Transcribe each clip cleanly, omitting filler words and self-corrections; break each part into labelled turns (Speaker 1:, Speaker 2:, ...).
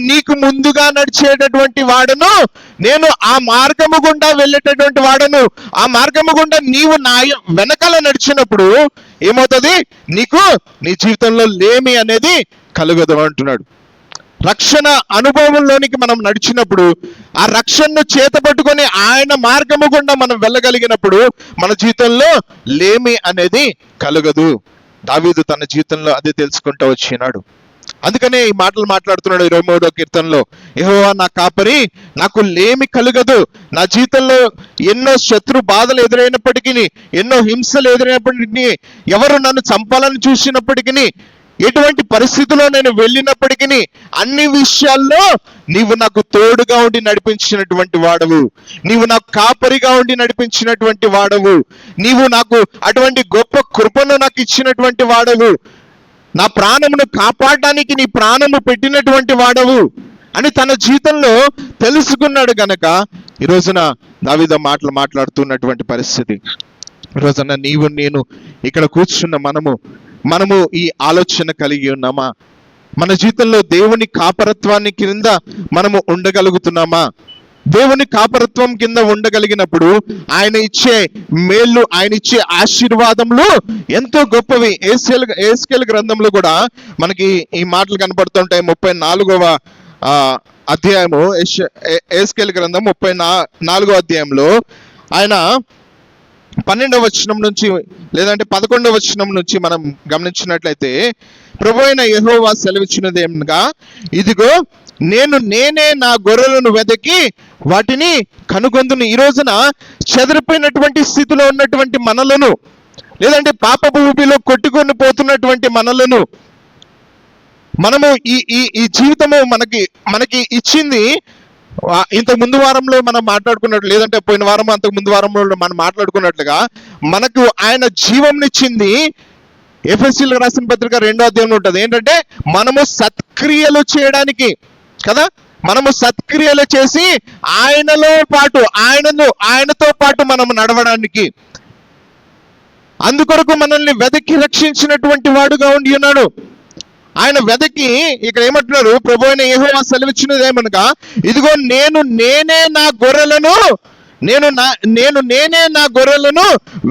Speaker 1: నీకు ముందుగా నడిచేటటువంటి వాడను, నేను ఆ మార్గము గుండా వెళ్ళేటటువంటి వాడను. ఆ మార్గము గుండా నీవు నా వెనకాల నడిచినప్పుడు ఏమవుతుంది? నీకు నీ జీవితంలో లేమి అనేది కలుగదు అంటున్నాడు. రక్షణ అనుభవంలోనికి మనం నడిచినప్పుడు, ఆ రక్షణను చేతపట్టుకొని ఆయన మార్గము గుండా మనం వెళ్ళగలిగినప్పుడు మన జీవితంలో లేమి అనేది కలుగదు. దావీదు తన జీవితంలో అదే తెలుసుకుంటూ వచ్చినాడు. అందుకనే ఈ మాటలు మాట్లాడుతున్నాడు 23వ కీర్తనలో, యెహోవా నా కాపరి, నాకు లేమి కలుగదు. నా జీవితంలో ఎన్నో శత్రు బాధలు ఎదురైనప్పటికీ, ఎన్నో హింసలు ఎదురైనప్పటికీ, ఎవరు నన్ను చంపాలని చూసినప్పటికీ, ఎటువంటి పరిస్థితిలో నేను వెళ్ళినప్పటికీ, అన్ని విషయాల్లో నీవు నాకు తోడుగా ఉండి నడిపించినటువంటి వాడవు, నీవు నాకు కాపరిగా ఉండి నడిపించినటువంటి వాడవు, నీవు నాకు అటువంటి గొప్ప కృపను నాకు ఇచ్చినటువంటి వాడవు, నా ప్రాణమును కాపాడడానికి నీ ప్రాణము పెట్టినటువంటి వాడవు అని తన జీవితంలో తెలుసుకున్నాడు గనక ఈ రోజున దావీదు మాటలు మాట్లాడుతున్నటువంటి పరిస్థితి. ఈ రోజున నీవు నేను ఇక్కడ కూర్చున్న మనము ఈ ఆలోచన కలిగి ఉన్నామా? మన జీవితంలో దేవుని కాపరత్వాన్ని కింద మనము ఉండగలుగుతున్నామా? దేవుని కాపరత్వం కింద ఉండగలిగినప్పుడు ఆయన ఇచ్చే మేళ్ళు, ఆయన ఇచ్చే ఆశీర్వాదములు ఎంతో గొప్పవి. ఏస్కేల్ గ్రంథంలో కూడా మనకి ఈ మాటలు కనపడుతుంటాయి. 34వ అధ్యాయము, ఏస్కేల్ గ్రంథం 34వ అధ్యాయంలో ఆయన 12వ వచనం నుంచి లేదంటే 11వ వచనం నుంచి మనం గమనించినట్లయితే, ప్రభువైన యెహోవా సెలవిచ్చినది ఏమనగా, ఇదిగో నేనే నా గొర్రెలను వెదకి వాటిని కనుగొందును. ఈ రోజున చెదిరిపోయినటువంటి స్థితిలో ఉన్నటువంటి మనలను, లేదంటే పాపపు ఊబిలో కొట్టుకొని పోతున్నటువంటి మనలను, మనము ఈ జీవితము మనకి ఇచ్చింది. ఇంత ముందు వారంలో మనం మాట్లాడుకున్నట్లు, లేదంటే పోయిన వారం అంతకు ముందు వారంలో మనం మాట్లాడుకున్నట్లుగా, మనకు ఆయన జీవంనిచ్చింది. ఎఫెసీయులకు రాసిన పత్రిక 2వ అధ్యాయంలో ఉంటుంది. ఏంటంటే మనము సత్క్రియలు చేయడానికి కదా, మనము సత్క్రియలు చేసి ఆయనతో పాటు మనము నడవడానికి, అందుకొరకు మనల్ని వెదకి రక్షించినటువంటి వాడుగా ఉండి ఉన్నాడు. ఆయన వెదకి ఇక్కడ ఏమంటున్నారు? ప్రభువైన యెహోవా సెలవిచ్చినది ఏమనగా, ఇదిగో నేనే నా గొర్రెలను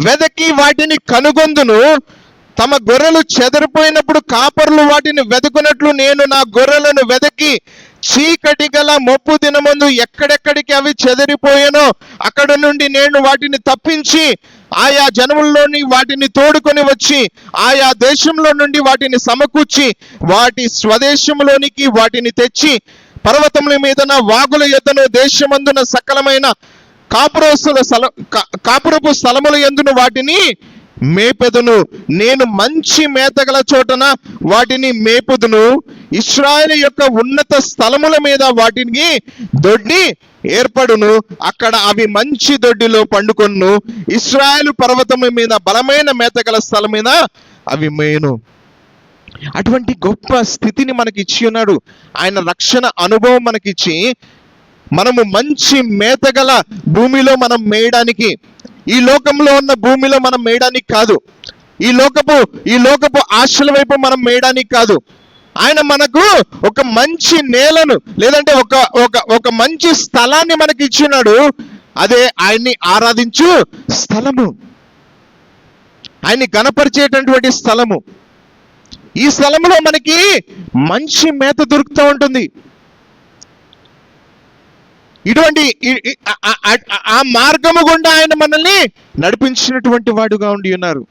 Speaker 1: వెదకి వాటిని కనుగొందును. తమ గొర్రెలు చెదరిపోయినప్పుడు కాపరులు వాటిని వెతుకున్నట్లు నేను నా గొర్రెలను వెదకి చీకటి గల మొప్పు దినమందు ఎక్కడెక్కడికి అవి చెదిరిపోయానో అక్కడ నుండి నేను వాటిని తప్పించి ఆయా జనముల్లోని వాటిని తోడుకొని వచ్చి ఆయా దేశంలో నుండి వాటిని సమకూర్చి వాటి స్వదేశంలోనికి వాటిని తెచ్చి పర్వతముల మీదన వాగుల యొద్దను దేశమందున సకలమైన కాపురపు స్థలముల యందును వాటిని మేపెదును. నేను మంచి మేతగల చోటన వాటిని మేపుదును. ఇశ్రాయేలు యొక్క ఉన్నత స్థలముల మీద వాటికి దొడ్డి ఏర్పడును. అక్కడ అవి మంచి దొడ్డిలో పండుకొను. ఇశ్రాయేలు పర్వతముల మీద బలమైన మేతగల స్థలం మీద అవి మేయును. అటువంటి గొప్ప స్థితిని మనకి ఇచ్చి ఉన్నాడు. ఆయన రక్షణ అనుభవం మనకిచ్చి, మనము మంచి మేతగల భూమిలో మనం మేయడానికి, ఈ లోకంలో ఉన్న భూమిలో మనం మేయడానికి కాదు, ఈ లోకపు ఆశల వైపు మనం మేయడానికి కాదు. ఆయన మనకు ఒక మంచి నేలను, లేదంటే ఒక మంచి స్థలాన్ని మనకి ఇచ్చినాడు. అదే ఆయన్ని ఆరాధించు స్థలము, ఆయన్ని గణపరిచేటటువంటి స్థలము. ఈ స్థలంలో మనకి మంచి మేత దొరుకుతూ ఉంటుంది. ఇటువంటి ఆ మార్గము గుండా ఆయన మనల్ని నడిపించినటువంటి వాడుగా ఉండి ఉన్నారు.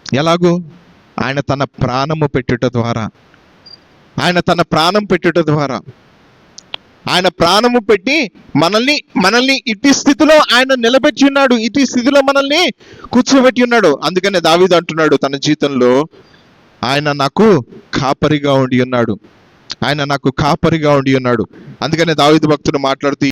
Speaker 1: ఎలాగో? ఆయన తన ప్రాణము పెట్టుట ద్వారా, ఆయన ప్రాణము పెట్టి మనల్ని ఇటు స్థితిలో ఆయన నిలబెట్టి ఉన్నాడు, ఇటు స్థితిలో మనల్ని కూర్చోబెట్టి ఉన్నాడు. అందుకనే దావీదు అంటున్నాడు తన జీవితంలో, ఆయన నాకు కాపరిగా ఉండి ఉన్నాడు, అందుకనే దావీదు భక్తుడు మాట్లాడుతూ